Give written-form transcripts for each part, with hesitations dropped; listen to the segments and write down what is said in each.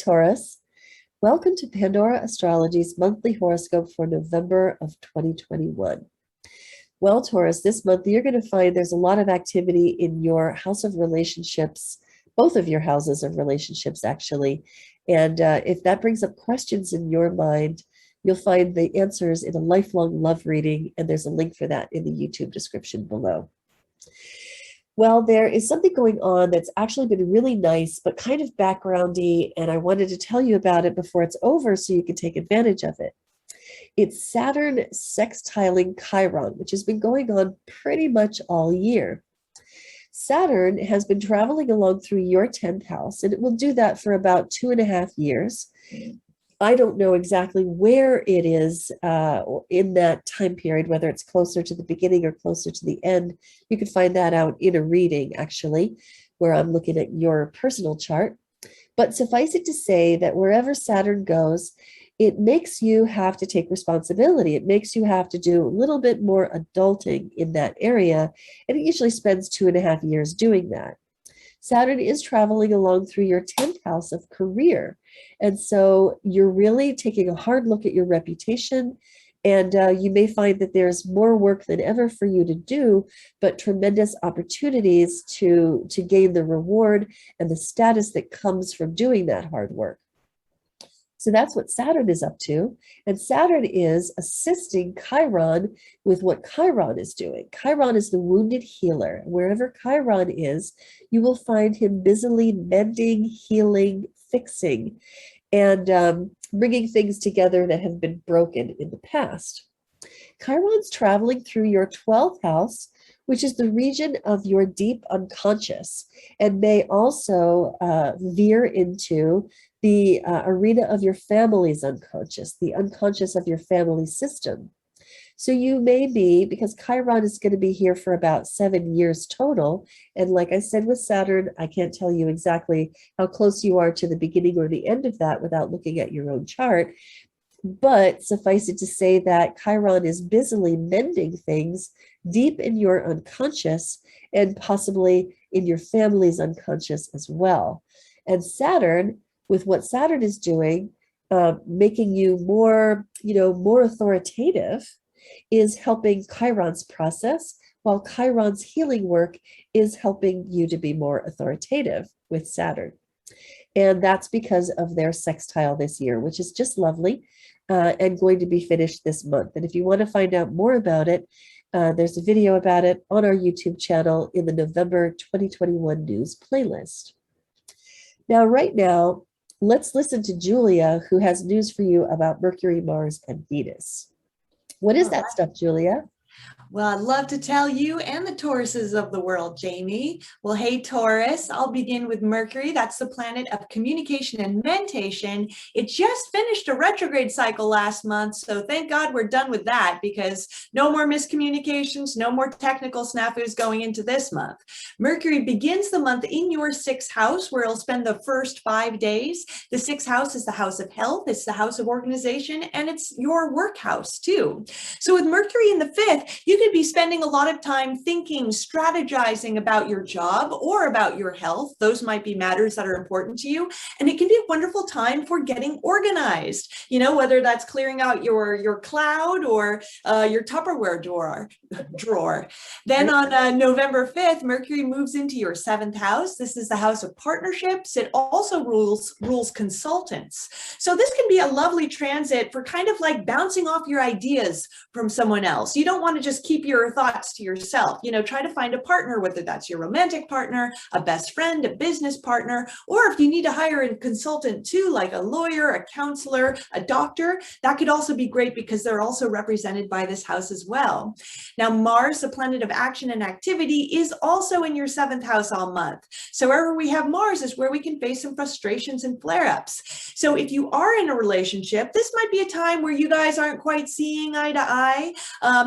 Taurus. Welcome to Pandora Astrology's monthly horoscope for November of 2021. Well, Taurus, this month you're going to find there's a lot of activity in your house of relationships, both of your houses of relationships, actually. And if that brings up questions in your mind, you'll find the answers in a lifelong love reading, and there's a link for that in the YouTube description below. Well, there is something going on that's actually been really nice, but kind of backgroundy, and I wanted to tell you about it before it's over so you can take advantage of it. It's Saturn sextiling Chiron, which has been going on pretty much all year. Saturn has been traveling along through your 10th house, and it will do that for about 2.5 years. I don't know exactly where it is in that time period, whether it's closer to the beginning or closer to the end. You can find that out in a reading, actually, where I'm looking at your personal chart. But suffice it to say that wherever Saturn goes, it makes you have to take responsibility. It makes you have to do a little bit more adulting in that area, and it usually spends 2.5 years doing that. Saturn is traveling along through your 10th house of career. And so you're really taking a hard look at your reputation, and you may find that there's more work than ever for you to do, but tremendous opportunities to gain the reward and the status that comes from doing that hard work. So that's what Saturn is up to. And Saturn is assisting Chiron with what Chiron is doing. Chiron is the wounded healer. Wherever Chiron is, you will find him busily mending, healing, fixing, and bringing things together that have been broken in the past. Chiron's traveling through your 12th house, which is the region of your deep unconscious, and may also veer into the arena of your family's unconscious, the unconscious of your family system. So you may be, because Chiron is going to be here for about 7 years total, and like I said with Saturn, I can't tell you exactly how close you are to the beginning or the end of that without looking at your own chart, but suffice it to say that Chiron is busily mending things deep in your unconscious and possibly in your family's unconscious as well. And Saturn, with what Saturn is doing, making you more authoritative, is helping Chiron's process, while Chiron's healing work is helping you to be more authoritative with Saturn. And that's because of their sextile this year, which is just lovely and going to be finished this month. And if you want to find out more about it, there's a video about it on our YouTube channel in the November 2021 news playlist. Now, right now, let's listen to Julia, who has news for you about Mercury, Mars, and Venus. What is that stuff, Julia? Well, I'd love to tell you and the Tauruses of the world, Jamie. Well, hey, Taurus, I'll begin with Mercury. That's the planet of communication and mentation. It just finished a retrograde cycle last month, so thank God we're done with that, because no more miscommunications, no more technical snafus going into this month. Mercury begins the month in your 6th house, where it'll spend the first 5 days. The 6th house is the house of health, it's the house of organization, and it's your work house too. So with Mercury in the 5th, you could be spending a lot of time thinking, strategizing about your job or about your health. Those might be matters that are important to you. And it can be a wonderful time for getting organized, whether that's clearing out your cloud or your Tupperware drawer. Then on November 5th, Mercury moves into your 7th house. This is the house of partnerships. It also rules consultants. So this can be a lovely transit for kind of like bouncing off your ideas from someone else. You don't want to just keep your thoughts to yourself. Try to find a partner, whether that's your romantic partner, a best friend, a business partner, or if you need to hire a consultant too, like a lawyer, a counselor, a doctor, that could also be great because they're also represented by this house as well. Now, Mars, the planet of action and activity, is also in your 7th house all month. So wherever we have Mars is where we can face some frustrations and flare-ups. So if you are in a relationship, this might be a time where you guys aren't quite seeing eye to eye.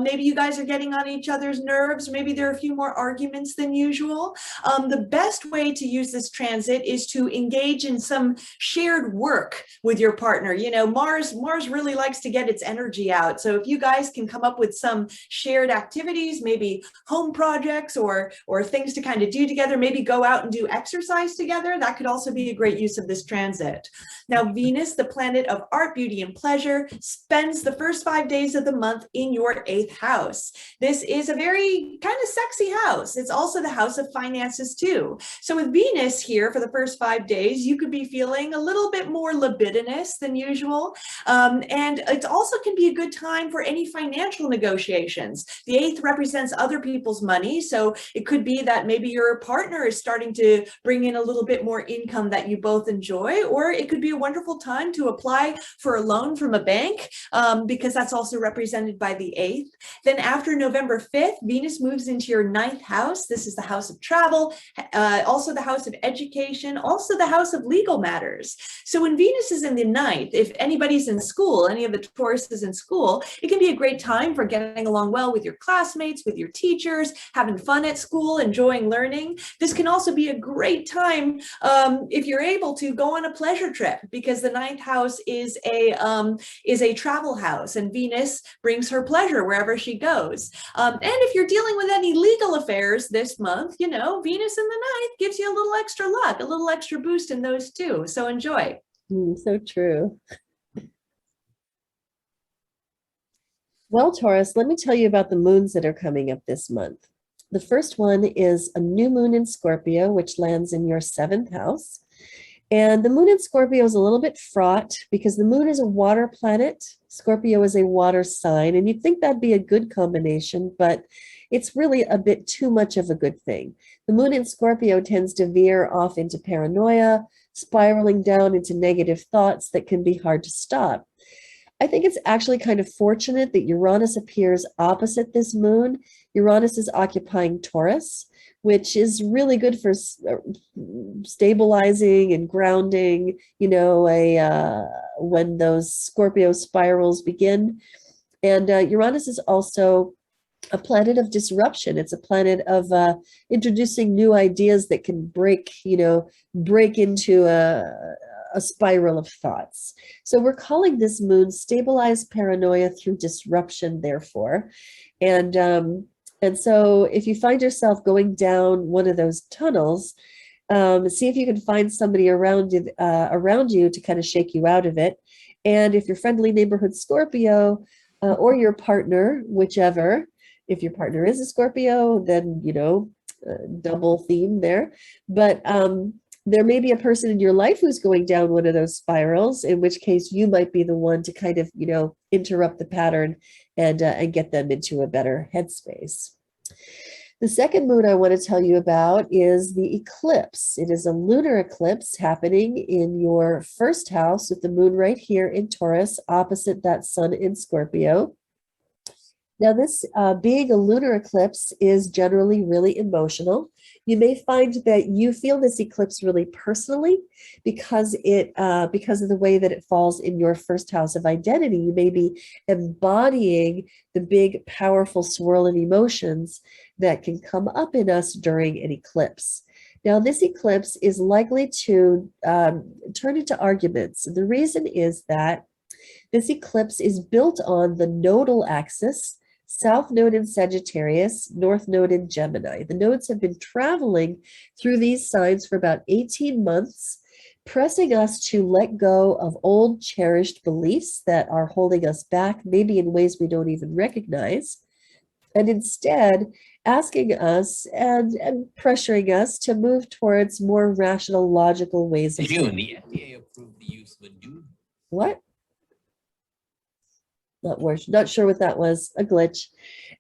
Maybe you guys are getting on each other's nerves. Maybe there are a few more arguments than usual. The best way to use this transit is to engage in some shared work with your partner. You know, Mars really likes to get its energy out. So if you guys can come up with some shared activities, maybe home projects or things to kind of do together, maybe go out and do exercise together, that could also be a great use of this transit. Now, Venus, the planet of art, beauty, and pleasure, spends the first 5 days of the month in your 8th house. This is a very kind of sexy house. It's also the house of finances too. So with Venus here for the first 5 days, you could be feeling a little bit more libidinous than usual. And it also can be a good time for any financial negotiations. The 8th represents other people's money. So it could be that maybe your partner is starting to bring in a little bit more income that you both enjoy, or it could be a wonderful time to apply for a loan from a bank, because that's also represented by the 8th. Then after November 5th, Venus moves into your 9th house. This is the house of travel, also the house of education, also the house of legal matters. So when Venus is in the 9th, if anybody's in school, any of the Tauruses in school, it can be a great time for getting along well with your classmates, with your teachers, having fun at school, enjoying learning. This can also be a great time if you're able to go on a pleasure trip, because the 9th house is a travel house, and Venus brings her pleasure wherever she goes. And if you're dealing with any legal affairs this month, you know, Venus in the 9th gives you a little extra luck, a little extra boost in those too. So enjoy. So true. Well, Taurus, let me tell you about the moons that are coming up this month. The first one is a new moon in Scorpio, which lands in your 7th house. And the moon in Scorpio is a little bit fraught because the moon is a water planet. Scorpio is a water sign, and you'd think that'd be a good combination, but it's really a bit too much of a good thing. The moon in Scorpio tends to veer off into paranoia, spiraling down into negative thoughts that can be hard to stop. I think it's actually kind of fortunate that Uranus appears opposite this moon. Uranus is occupying Taurus, which is really good for stabilizing and grounding, you know, when those Scorpio spirals begin. And Uranus is also a planet of disruption. It's a planet of introducing new ideas that can break into a spiral of thoughts. So we're calling this moon stabilized paranoia through disruption, therefore. And so if you find yourself going down one of those tunnels, see if you can find somebody around you to kind of shake you out of it. And if your friendly neighborhood Scorpio or your partner, whichever, if your partner is a Scorpio, then, you know, double theme there. But there may be a person in your life who's going down one of those spirals, in which case you might be the one to kind of, you know, interrupt the pattern and get them into a better headspace. The second moon I want to tell you about is the eclipse. It is a lunar eclipse happening in your 1st house with the moon right here in Taurus, opposite that sun in Scorpio. Now, this being a lunar eclipse is generally really emotional. You may find that you feel this eclipse really personally because of the way that it falls in your 1st house of identity. You may be embodying the big, powerful swirl of emotions that can come up in us during an eclipse. Now, this eclipse is likely to turn into arguments. The reason is that this eclipse is built on the nodal axis, South Node in Sagittarius, North Node in Gemini. The nodes have been traveling through these signs for about 18 months, pressing us to let go of old cherished beliefs that are holding us back, maybe in ways we don't even recognize, and instead asking us and pressuring us to move towards more rational, logical ways of June, the FDA approved the use of a new. What? Not sure what that was, a glitch.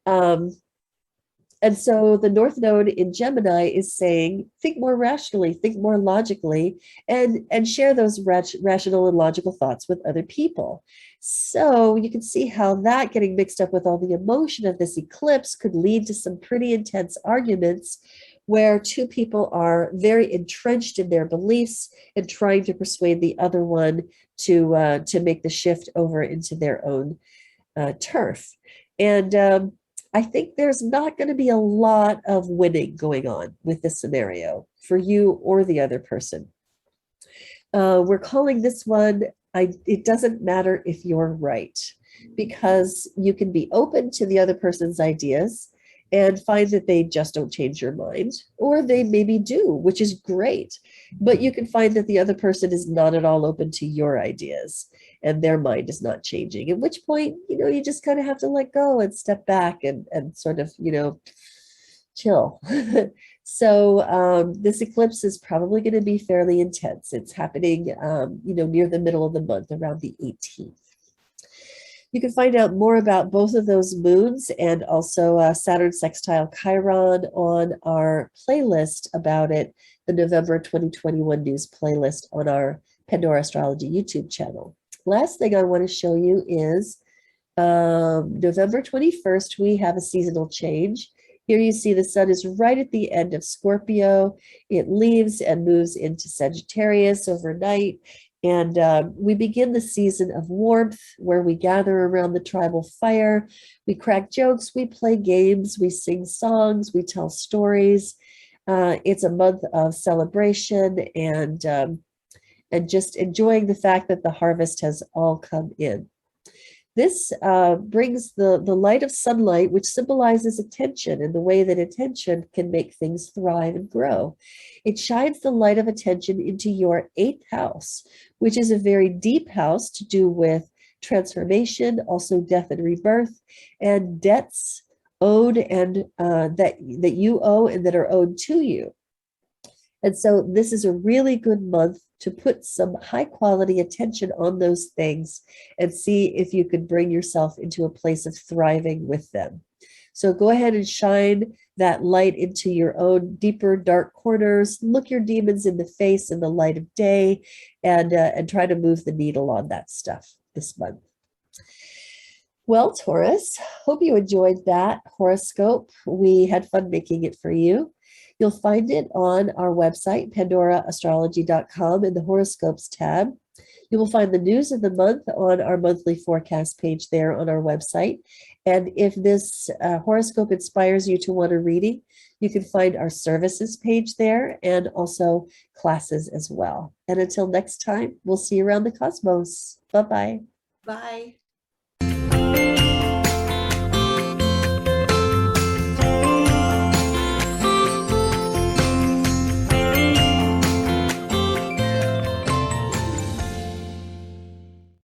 And so the North Node in Gemini is saying, think more rationally, think more logically, and share those rational and logical thoughts with other people. So you can see how that getting mixed up with all the emotion of this eclipse could lead to some pretty intense arguments where two people are very entrenched in their beliefs and trying to persuade the other one to make the shift over into their own turf. And I think there's not going to be a lot of winning going on with this scenario for you or the other person. We're calling this one, it doesn't matter if you're right, because you can be open to the other person's ideas and find that they just don't change your mind, or they maybe do, which is great. But you can find that the other person is not at all open to your ideas and their mind is not changing, at which point, you just kind of have to let go and step back and sort of, chill. So this eclipse is probably going to be fairly intense. It's happening, near the middle of the month, around the 18th. You can find out more about both of those moons and also Saturn sextile Chiron on our playlist about it, the November 2021 news playlist on our Pandora Astrology YouTube channel. Last thing I want to show you is November 21st, we have a seasonal change. Here you see the sun is right at the end of Scorpio. It leaves and moves into Sagittarius overnight. And we begin the season of warmth, where we gather around the tribal fire. We crack jokes, we play games, we sing songs, we tell stories. It's a month of celebration and just enjoying the fact that the harvest has all come in. This brings the light of sunlight, which symbolizes attention and the way that attention can make things thrive and grow. It shines the light of attention into your 8th house, which is a very deep house to do with transformation, also death and rebirth, and debts owed and that you owe and that are owed to you. And so this is a really good month to put some high quality attention on those things and see if you could bring yourself into a place of thriving with them. So go ahead and shine that light into your own deeper dark corners, look your demons in the face in the light of day, and try to move the needle on that stuff this month. Well, Taurus, hope you enjoyed that horoscope. We had fun making it for you. You'll find it on our website, pandoraastrology.com, in the horoscopes tab. You will find the news of the month on our monthly forecast page there on our website. And if this horoscope inspires you to want a reading, you can find our services page there and also classes as well. And until next time, we'll see you around the cosmos. Bye-bye. Bye.